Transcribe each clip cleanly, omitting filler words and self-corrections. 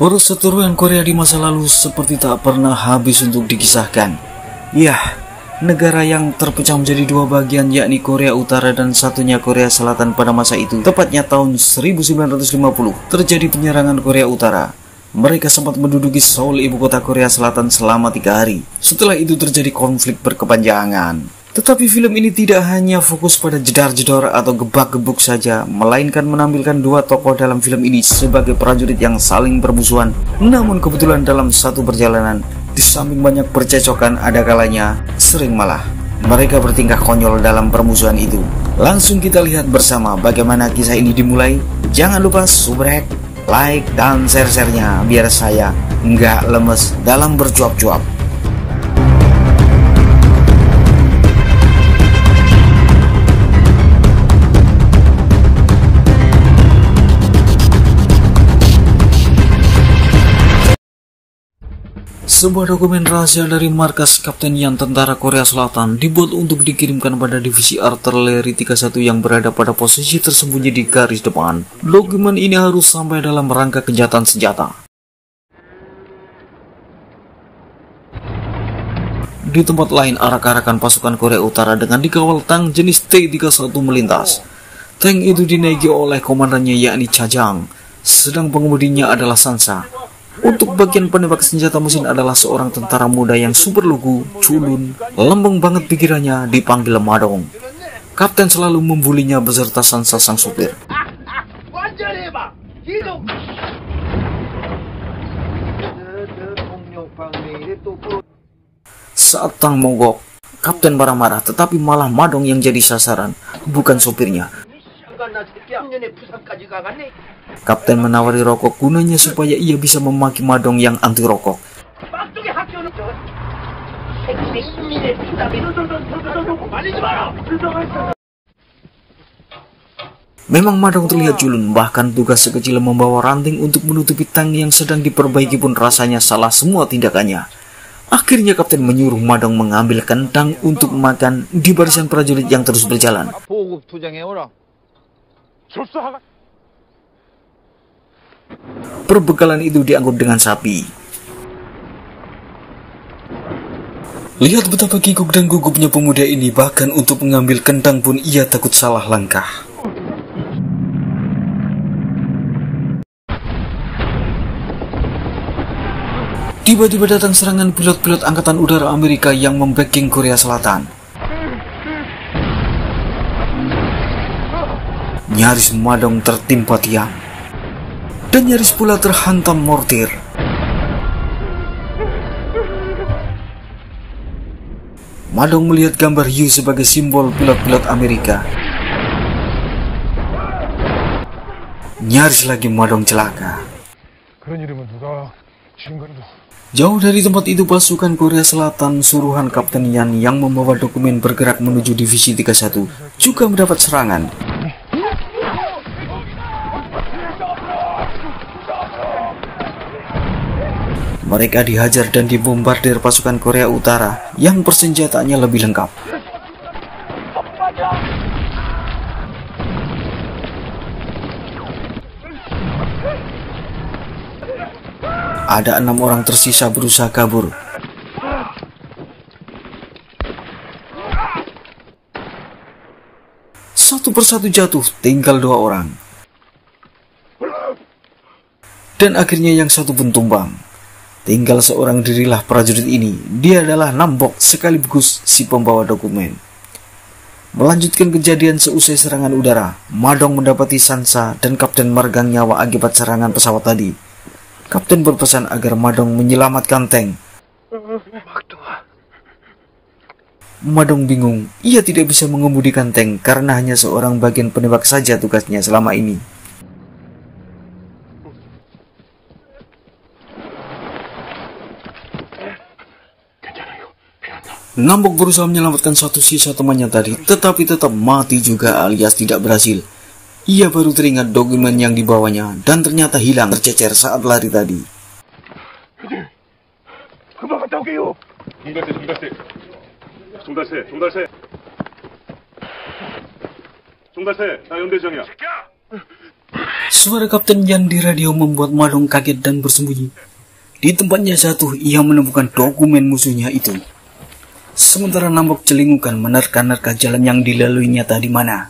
Perseteruan Korea di masa lalu seperti tak pernah habis untuk dikisahkan. Ya, negara yang terpecah menjadi dua bagian yakni Korea Utara dan satunya Korea Selatan pada masa itu. Tepatnya tahun 1950 terjadi penyerangan Korea Utara. Mereka sempat menduduki Seoul, ibu kota Korea Selatan selama 3 hari. Setelah itu terjadi konflik berkepanjangan. Tetapi film ini tidak hanya fokus pada jedar-jedor atau gebak-gebuk saja, melainkan menampilkan dua tokoh dalam film ini sebagai prajurit yang saling bermusuhan. Namun kebetulan dalam satu perjalanan, di samping banyak percecokan, ada kalanya sering malah mereka bertingkah konyol dalam permusuhan itu. Langsung kita lihat bersama bagaimana kisah ini dimulai. Jangan lupa subrek, like, dan share-share-nya biar saya nggak lemes dalam bercuap-cuap. Sebuah dokumen rahasia dari markas Kapten Yan Tentara Korea Selatan dibuat untuk dikirimkan pada divisi artileri 31 yang berada pada posisi tersembunyi di garis depan. Dokumen ini harus sampai dalam rangka kejahatan senjata. Di tempat lain, arak-arakan pasukan Korea Utara dengan dikawal tank jenis T-31 melintas. Tank itu dinaiki oleh komandannya yakni Cha Jang, sedang pengemudinya adalah Sansa. Untuk bagian penembak senjata mesin adalah seorang tentara muda yang super lugu, culun, lembeng banget pikirannya, dipanggil Madong. Kapten selalu membulinya beserta Sansa sang supir. Saat tang mogok, Kapten marah-marah, tetapi malah Madong yang jadi sasaran, bukan sopirnya. Kapten menawari rokok gunanya supaya ia bisa memaki Madong yang anti rokok. Memang Madong terlihat culun, bahkan tugas sekecil membawa ranting untuk menutupi tank yang sedang diperbaiki pun rasanya salah semua tindakannya. Akhirnya Kapten menyuruh Madong mengambil kentang untuk makan di barisan prajurit yang terus berjalan. Perbekalan itu diangkut dengan sapi. Lihat betapa kikuk dan gugupnya pemuda ini, bahkan untuk mengambil kentang pun ia takut salah langkah. Tiba-tiba datang serangan pilot-pilot Angkatan Udara Amerika yang membacking Korea Selatan. Nyaris Madong tertimpa tiang, dan nyaris pula terhantam mortir. Madong melihat gambar hiu sebagai simbol pilot-pilot Amerika. Nyaris lagi Madong celaka. Jauh dari tempat itu, pasukan Korea Selatan suruhan Kapten Yan yang membawa dokumen bergerak menuju divisi 31 juga mendapat serangan. Mereka dihajar dan dibombardir pasukan Korea Utara yang persenjataannya lebih lengkap. Ada 6 orang tersisa berusaha kabur. Satu persatu jatuh, tinggal 2 orang. Dan akhirnya yang satu pun tumbang. Tinggal seorang dirilah prajurit ini. Dia adalah Nambok sekaligus si pembawa dokumen. Melanjutkan kejadian seusai serangan udara, Madong mendapati Sansa dan Kapten meregang nyawa akibat serangan pesawat tadi. Kapten berpesan agar Madong menyelamatkan tank. Madong bingung, ia tidak bisa mengemudikan tank karena hanya seorang bagian penembak saja tugasnya selama ini. Nambok berusaha menyelamatkan satu sisa temannya tadi, tetapi tetap mati juga alias tidak berhasil. Ia baru teringat dokumen yang dibawanya dan ternyata hilang tercecer saat lari tadi. 종가세, 나 연대장이야. Suara Kapten Yan di radio membuat Madong kaget dan bersembunyi. Di tempatnya jatuh, ia menemukan dokumen musuhnya itu. Sementara Nambok celingukan menerka-nerka jalan yang dilaluinya tadi mana.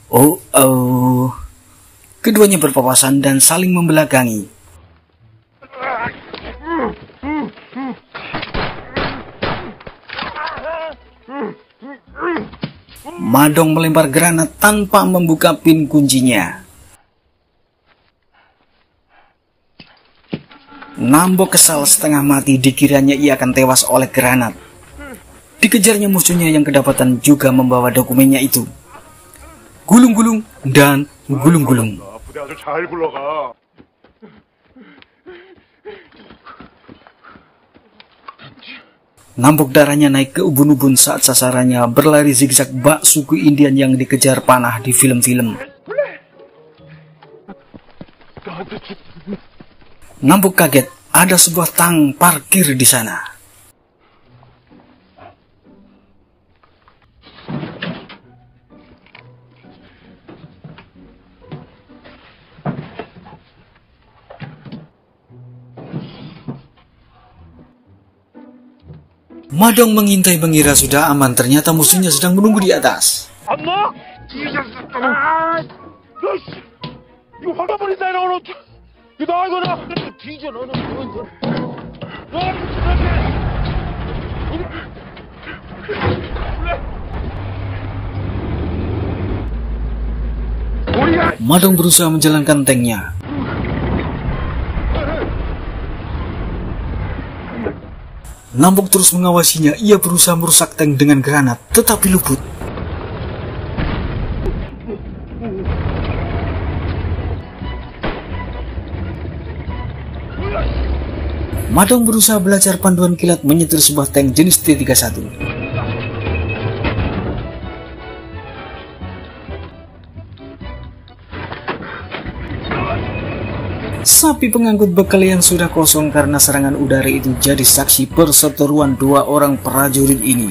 Oh, keduanya berpapasan dan saling membelakangi. Madong melempar granat tanpa membuka pin kuncinya. Nambok kesal setengah mati, dikiranya ia akan tewas oleh granat. Dikejarnya musuhnya yang kedapatan juga membawa dokumennya itu. Gulung-gulung dan gulung-gulung. Nambok darahnya naik ke ubun-ubun saat sasarannya berlari zigzag bak suku Indian yang dikejar panah di film-film. Nambok kaget, ada sebuah tang parkir di sana. Madong mengintai mengira sudah aman, ternyata musuhnya sedang menunggu di atas. Madong berusaha menjalankan tanknya. Nambok terus mengawasinya, ia berusaha merusak tank dengan granat, tetapi luput. Madong berusaha belajar panduan kilat menyetir sebuah tank jenis T-31. Sapi pengangkut bekal yang sudah kosong karena serangan udara itu jadi saksi perseteruan dua orang prajurit ini.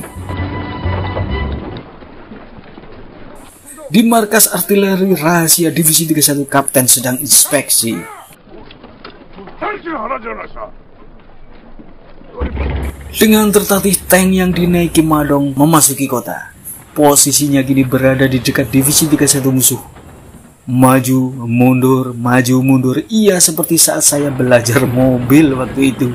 Di markas artileri rahasia divisi 31, Kapten sedang inspeksi. Dengan tertatih, tank yang dinaiki Madong memasuki kota. Posisinya kini berada di dekat divisi 31 musuh. Maju, mundur, iya seperti saat saya belajar mobil waktu itu.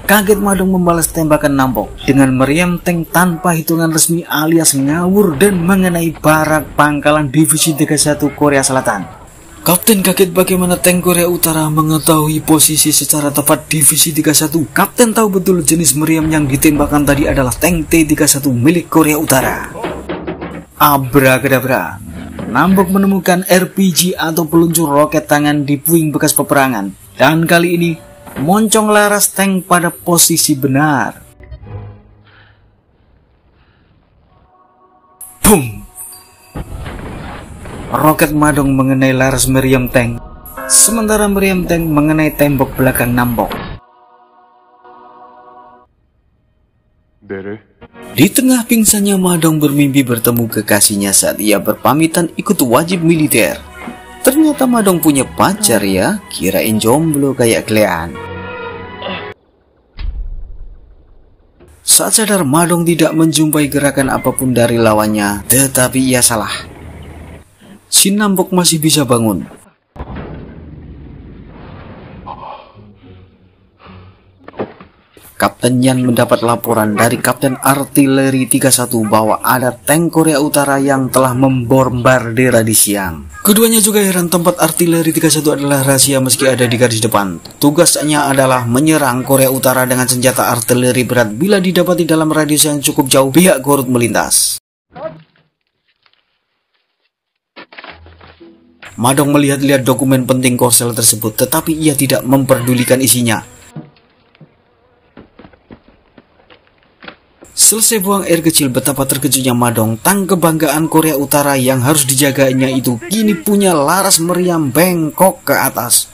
Kaget, Madong membalas tembakan Nambok dengan meriam tank tanpa hitungan resmi alias ngawur dan mengenai barak pangkalan divisi 31 Korea Selatan. Kapten kaget bagaimana tank Korea Utara mengetahui posisi secara tepat divisi 31. Kapten tahu betul jenis meriam yang ditembakkan tadi adalah tank T-31 milik Korea Utara. Abrakadabra, Nambok menemukan RPG atau peluncur roket tangan di puing bekas peperangan. Dan kali ini, moncong laras tank pada posisi benar. Boom! Roket Madong mengenai laras meriam tank, sementara meriam tank mengenai tembok belakang Nambok. Di tengah pingsannya, Madong bermimpi bertemu kekasihnya saat ia berpamitan ikut wajib militer. Ternyata Madong punya pacar ya, kirain jomblo kayak Klean. Saat sadar, Madong tidak menjumpai gerakan apapun dari lawannya, tetapi ia salah. Si Nambok masih bisa bangun. Kapten Yan mendapat laporan dari Kapten Artileri 31 bahwa ada tank Korea Utara yang telah membombardir tadi siang. Keduanya juga heran, tempat Artileri 31 adalah rahasia meski ada di garis depan. Tugasnya adalah menyerang Korea Utara dengan senjata artileri berat. Bila didapati dalam radius yang cukup jauh, pihak Korut melintas. Madong melihat-lihat dokumen penting Korsel tersebut, tetapi ia tidak memperdulikan isinya. Selesai buang air kecil, betapa terkejutnya Madong. Tang kebanggaan Korea Utara yang harus dijaganya itu kini punya laras meriam bengkok ke atas.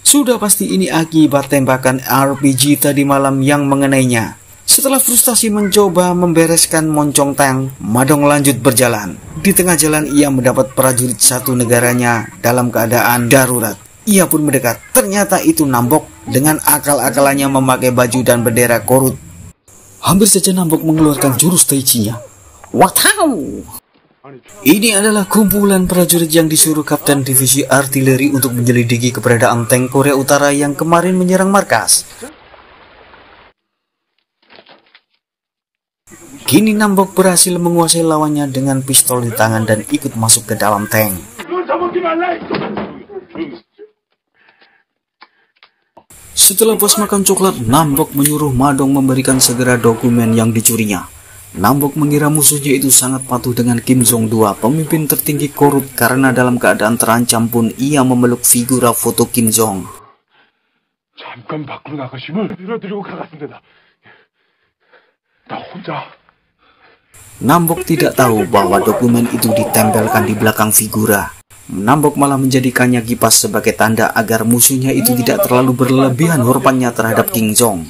Sudah pasti ini akibat tembakan RPG tadi malam yang mengenainya. Setelah frustasi mencoba membereskan moncong Tang, Madong lanjut berjalan. Di tengah jalan ia mendapat prajurit satu negaranya dalam keadaan darurat. Ia pun mendekat, ternyata itu Nambok dengan akal-akalannya memakai baju dan bendera Korut. Hampir saja Nambok mengeluarkan jurus Tai-Chi-nya. Watau! Ini adalah kumpulan prajurit yang disuruh Kapten Divisi Artileri untuk menyelidiki keberadaan tank Korea Utara yang kemarin menyerang markas. Kini Nambok berhasil menguasai lawannya dengan pistol di tangan dan ikut masuk ke dalam tank. Setelah puas makan coklat, Nambok menyuruh Madong memberikan segera dokumen yang dicurinya. Nambok mengira musuhnya itu sangat patuh dengan Kim Jong-2, pemimpin tertinggi Korut, karena dalam keadaan terancam pun ia memeluk figura foto Kim Jong. 잠깐 밖으로 나가시면 밀어드리고 가겠습니다. 나 혼자. Nambok tidak tahu bahwa dokumen itu ditempelkan di belakang figura. Nambok malah menjadikannya kipas sebagai tanda agar musuhnya itu tidak terlalu berlebihan hormatnya terhadap Kim Jong.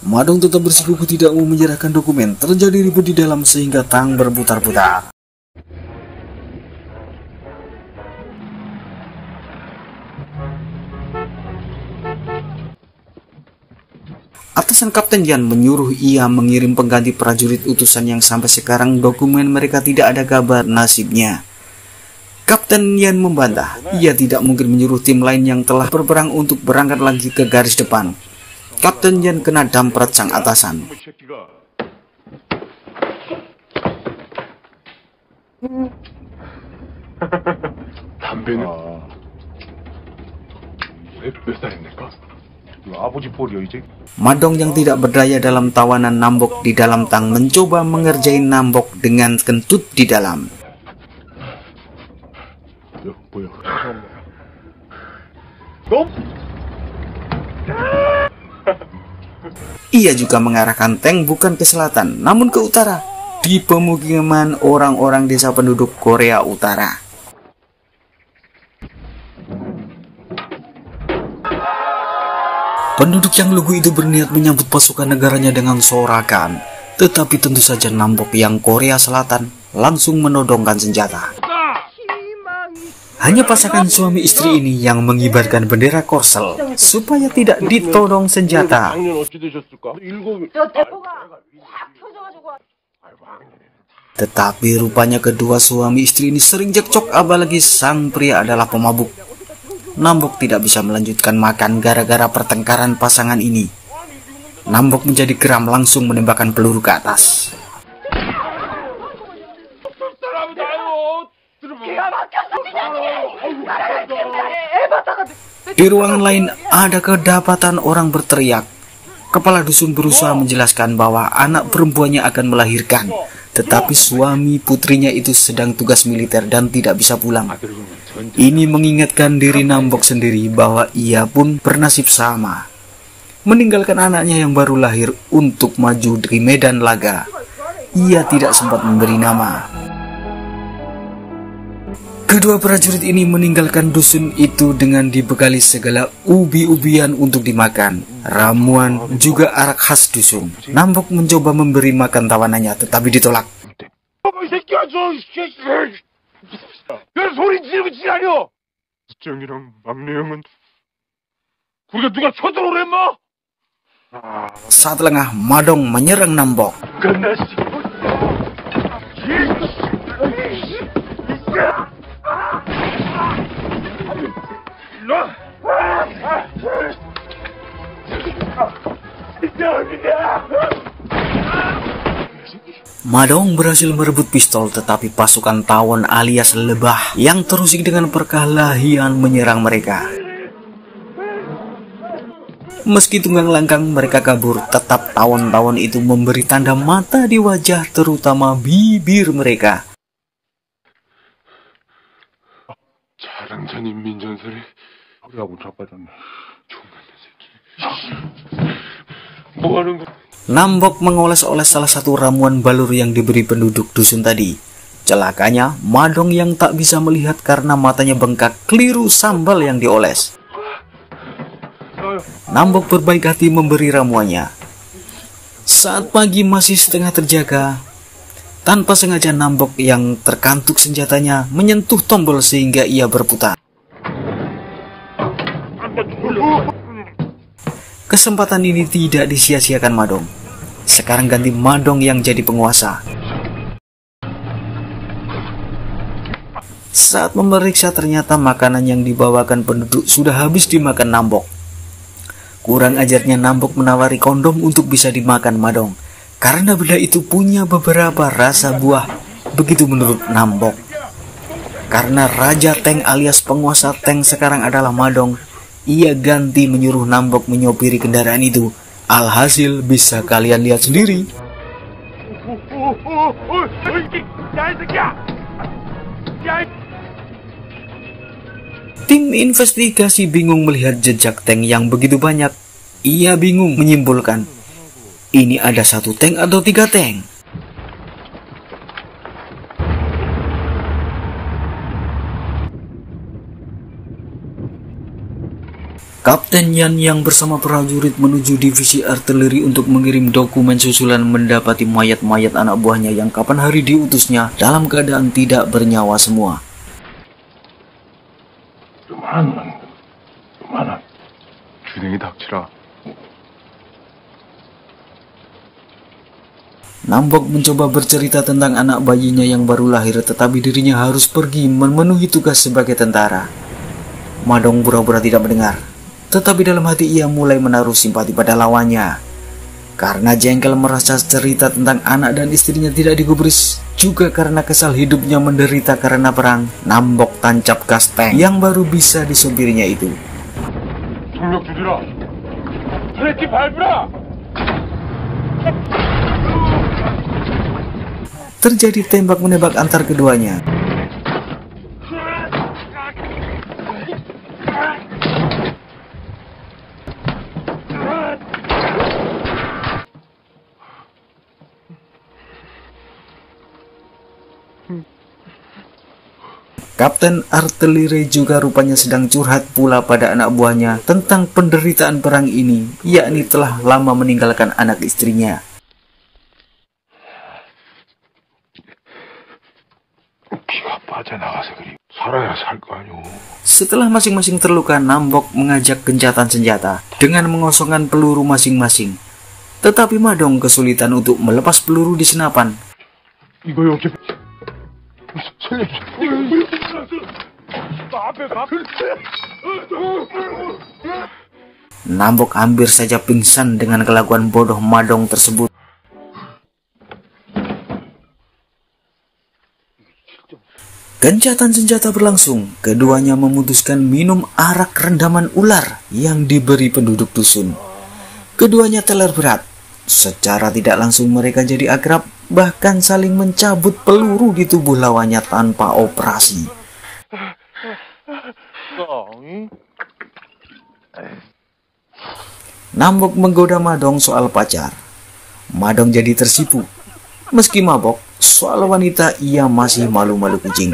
Madong tetap bersikukuh tidak mau menyerahkan dokumen. Terjadi ribut di dalam sehingga Tang berputar-putar. Atasan Kapten Yan menyuruh ia mengirim pengganti prajurit utusan yang sampai sekarang dokumen mereka tidak ada kabar nasibnya. Kapten Yan membantah, ia tidak mungkin menyuruh tim lain yang telah berperang untuk berangkat lagi ke garis depan. Kapten Yan kena damprat sang atasan. Madong yang tidak berdaya dalam tawanan Nambok di dalam tang mencoba mengerjain Nambok dengan kentut di dalam. Ia juga mengarahkan tank bukan ke selatan, namun ke utara, di pemukiman orang-orang desa penduduk Korea Utara. Penduduk yang lugu itu berniat menyambut pasukan negaranya dengan sorakan, tetapi tentu saja Nambok yang Korea Selatan langsung menodongkan senjata. Hanya pasangan suami istri ini yang mengibarkan bendera Korsel supaya tidak ditodong senjata. Tetapi rupanya kedua suami istri ini sering cekcok, apalagi sang pria adalah pemabuk. Nambok tidak bisa melanjutkan makan gara-gara pertengkaran pasangan ini. Nambok menjadi geram langsung menembakkan peluru ke atas. Di ruangan lain ada kedapatan orang berteriak. Kepala dusun berusaha menjelaskan bahwa anak perempuannya akan melahirkan, tetapi suami putrinya itu sedang tugas militer dan tidak bisa pulang. Ini mengingatkan diri Nambok sendiri bahwa ia pun bernasib sama, meninggalkan anaknya yang baru lahir untuk maju di medan laga. Ia tidak sempat memberi nama. Kedua prajurit ini meninggalkan dusun itu dengan dibekali segala ubi-ubian untuk dimakan, ramuan, juga arak khas dusun. Nambok mencoba memberi makan tawanannya, tetapi ditolak. Saat lengah, Madong menyerang Nambok. Madong berhasil merebut pistol, tetapi pasukan tawon alias lebah yang terusik dengan perkelahian menyerang mereka. Meski tunggang langkang mereka kabur, tetap tawon-tawon itu memberi tanda mata di wajah, terutama bibir mereka. Nambok mengoles-oles salah satu ramuan balur yang diberi penduduk dusun tadi. Celakanya, Madong yang tak bisa melihat karena matanya bengkak keliru sambal yang dioles. Nambok berbaik hati memberi ramuannya. Saat pagi masih setengah terjaga, tanpa sengaja Nambok yang terkantuk senjatanya menyentuh tombol sehingga ia berputar. Kesempatan ini tidak disia-siakan Madong. Sekarang ganti Madong yang jadi penguasa. Saat memeriksa ternyata makanan yang dibawakan penduduk sudah habis dimakan Nambok. Kurang ajarnya Nambok menawari kondom untuk bisa dimakan Madong, karena benda itu punya beberapa rasa buah. Begitu menurut Nambok. Karena Raja Tank alias penguasa tank sekarang adalah Madong, ia ganti menyuruh Nambok menyopiri kendaraan itu. Alhasil bisa kalian lihat sendiri. Tim investigasi bingung melihat jejak tank yang begitu banyak. Ia bingung menyimpulkan, ini ada 1 tank atau 3 tank. Kapten Yan yang bersama prajurit menuju divisi artileri untuk mengirim dokumen susulan mendapati mayat-mayat anak buahnya yang kapan hari diutusnya dalam keadaan tidak bernyawa semua. Nambok mencoba bercerita tentang anak bayinya yang baru lahir, tetapi dirinya harus pergi memenuhi tugas sebagai tentara. Madong pura-pura tidak mendengar. Tetapi dalam hati ia mulai menaruh simpati pada lawannya. Karena jengkel merasa cerita tentang anak dan istrinya tidak digubris, juga karena kesal hidupnya menderita karena perang, Nambok tancap gas tank yang baru bisa disopirnya itu. Terjadi tembak-menembak antar keduanya. Kapten artileri juga rupanya sedang curhat pula pada anak buahnya tentang penderitaan perang ini, yakni telah lama meninggalkan anak istrinya. Setelah masing-masing terluka, Nambok mengajak gencatan senjata dengan mengosongkan peluru masing-masing. Tetapi Madong kesulitan untuk melepas peluru di senapan. Nambok hampir saja pingsan dengan kelakuan bodoh Madong tersebut. Gencatan senjata berlangsung, keduanya memutuskan minum arak rendaman ular yang diberi penduduk dusun. Keduanya teler berat. Secara tidak langsung mereka jadi akrab, bahkan saling mencabut peluru di tubuh lawannya tanpa operasi. Nambok menggoda Madong soal pacar. Madong jadi tersipu. Meski mabok, soal wanita ia masih malu-malu kucing.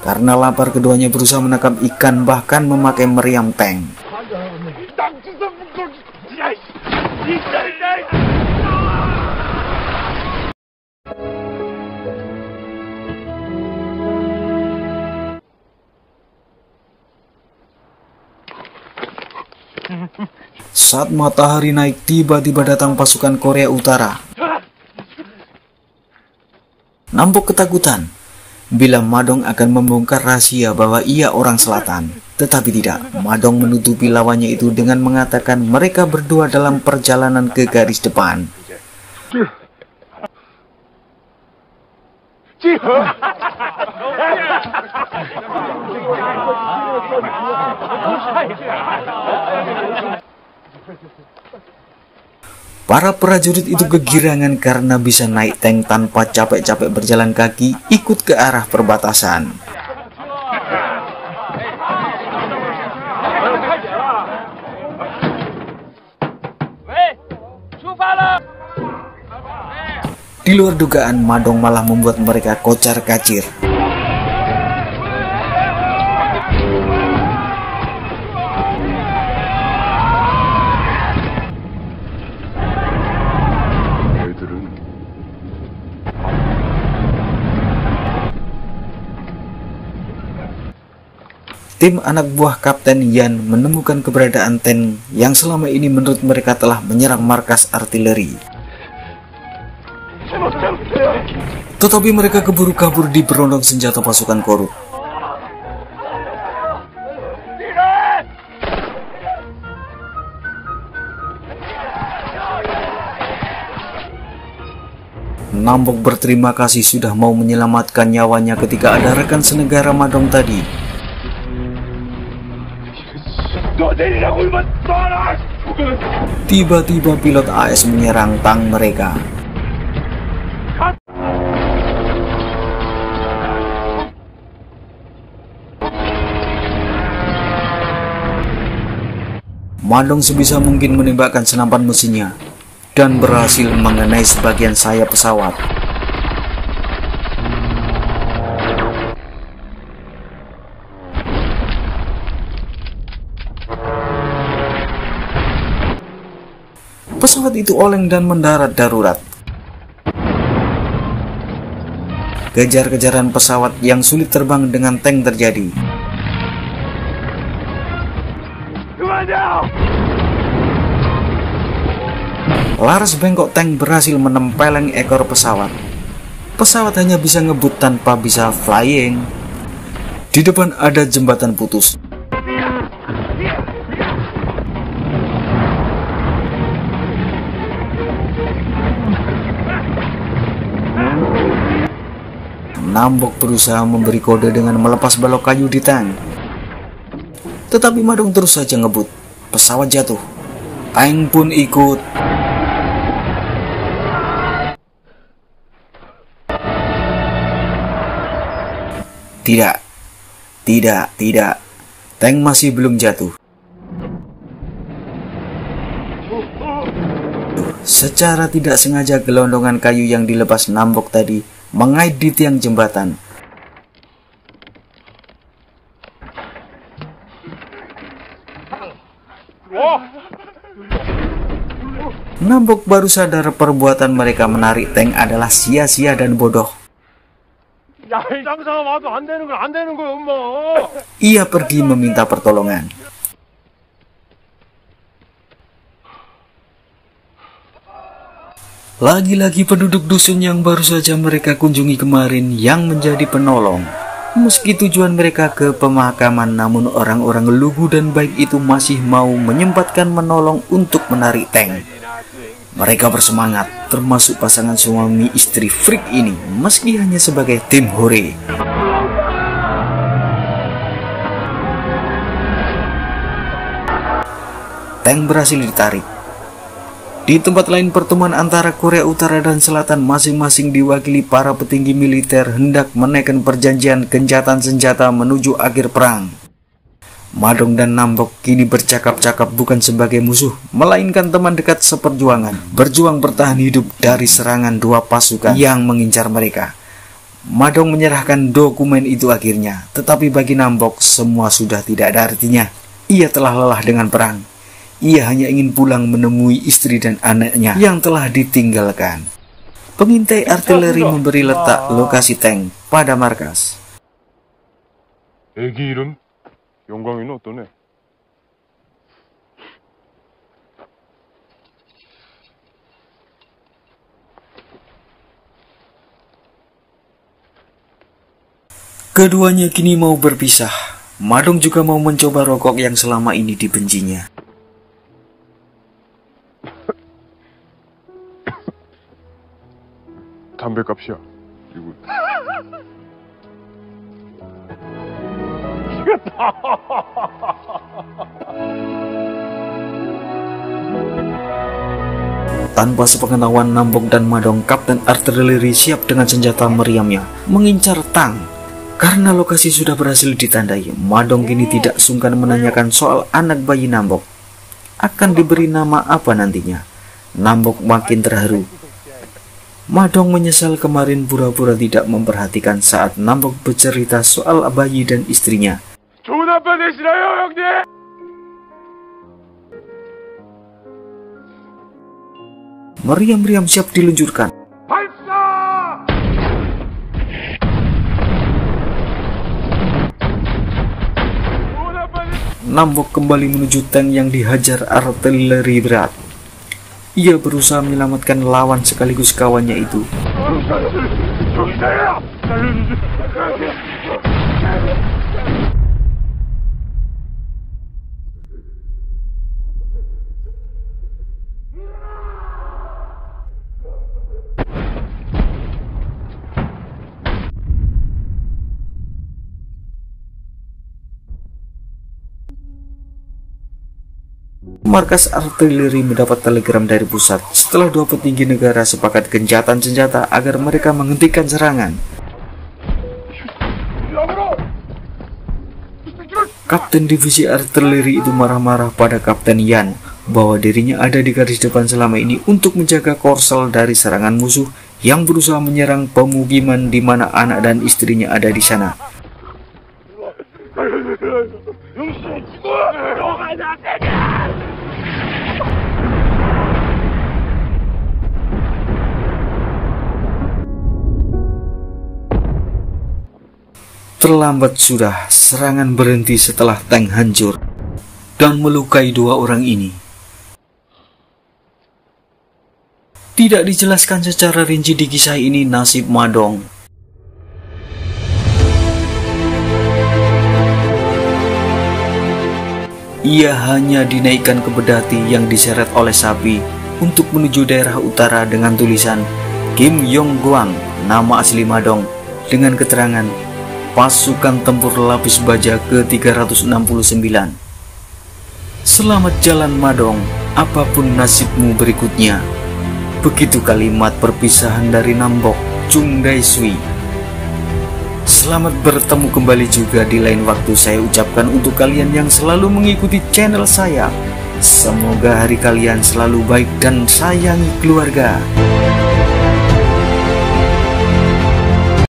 Karena lapar, keduanya berusaha menangkap ikan, bahkan memakai meriam tank. Saat matahari naik, tiba-tiba datang pasukan Korea Utara. Nambok ketakutan bila Madong akan membongkar rahasia bahwa ia orang selatan. Tetapi tidak, Madong menutupi lawannya itu dengan mengatakan mereka berdua dalam perjalanan ke garis depan. Para prajurit itu kegirangan karena bisa naik tank tanpa capek-capek berjalan kaki ikut ke arah perbatasan. Di luar dugaan, Madong malah membuat mereka kocar-kacir. Tim anak buah Kapten Yan menemukan keberadaan tank yang selama ini menurut mereka telah menyerang markas artileri. Tetapi mereka keburu kabur di berondong senjata pasukan korup. Nambok berterima kasih sudah mau menyelamatkan nyawanya ketika ada rekan senegara Madong tadi. Tiba-tiba pilot AS menyerang tank mereka. Madong sebisa mungkin menembakkan senapan mesinnya dan berhasil mengenai sebagian sayap pesawat. Pesawat itu oleng dan mendarat darurat. Kejar-kejaran pesawat yang sulit terbang dengan tank terjadi. Laras bengkok tank berhasil menempeleng ekor pesawat. Pesawat hanya bisa ngebut tanpa bisa flying. Di depan ada jembatan putus. Nambok berusaha memberi kode dengan melepas balok kayu di tank. Tetapi Madong terus saja ngebut. Pesawat jatuh. Tank pun ikut. Tidak. Tank masih belum jatuh. Secara tidak sengaja gelondongan kayu yang dilepas Nambok tadi mengait di tiang jembatan. Nambok baru sadar perbuatan mereka menarik tank adalah sia-sia dan bodoh. Ia pergi meminta pertolongan. Lagi-lagi penduduk dusun yang baru saja mereka kunjungi kemarin yang menjadi penolong. Meski tujuan mereka ke pemakaman, namun orang-orang lugu dan baik itu masih mau menyempatkan menolong untuk menarik tank. Mereka bersemangat, termasuk pasangan suami istri freak ini, meski hanya sebagai tim hore. Tank berhasil ditarik. Di tempat lain, pertemuan antara Korea Utara dan Selatan masing-masing diwakili para petinggi militer hendak menaikkan perjanjian gencatan senjata menuju akhir perang. Madong dan Nambok kini bercakap-cakap bukan sebagai musuh, melainkan teman dekat seperjuangan, berjuang bertahan hidup dari serangan dua pasukan yang mengincar mereka. Madong menyerahkan dokumen itu akhirnya, tetapi bagi Nambok semua sudah tidak ada artinya. Ia telah lelah dengan perang. Ia hanya ingin pulang menemui istri dan anaknya yang telah ditinggalkan. Pengintai artileri memberi letak lokasi tank pada markas. 애기 이름 영광이는 어떠네? Keduanya kini mau berpisah. Madong juga mau mencoba rokok yang selama ini dibencinya. 담배값이야. 이거. 미치겠다. Tanpa sepengetahuan Nambok dan Madong, Kapten Artileri siap dengan senjata meriamnya mengincar Tang. Karena lokasi sudah berhasil ditandai, Madong kini tidak sungkan menanyakan soal anak bayi Nambok. Akan diberi nama apa nantinya? Nambok makin terharu. Madong menyesal kemarin pura-pura tidak memperhatikan saat Nambok bercerita soal bayi dan istrinya. Meriam-meriam siap diluncurkan. Nambok kembali menuju tank yang dihajar artileri berat. Ia berusaha menyelamatkan lawan sekaligus kawannya itu. Markas artileri mendapat telegram dari pusat setelah dua petinggi negara sepakat gencatan senjata agar mereka menghentikan serangan. Kapten divisi artileri itu marah-marah pada Kapten Yan bahwa dirinya ada di garis depan selama ini untuk menjaga Korsel dari serangan musuh yang berusaha menyerang pemukiman di mana anak dan istrinya ada di sana. Terlambat sudah, serangan berhenti setelah tank hancur dan melukai dua orang ini. Tidak dijelaskan secara rinci di kisah ini nasib Madong. Ia hanya dinaikkan ke pedati yang diseret oleh sapi untuk menuju daerah utara dengan tulisan Kim Yong Guang, nama asli Madong, dengan keterangan pasukan tempur lapis baja ke-369. Selamat jalan Madong, apapun nasibmu berikutnya. Begitu kalimat perpisahan dari Nambok, Chung Daisui. Selamat bertemu kembali juga di lain waktu saya ucapkan untuk kalian yang selalu mengikuti channel saya. Semoga hari kalian selalu baik dan sayangi keluarga.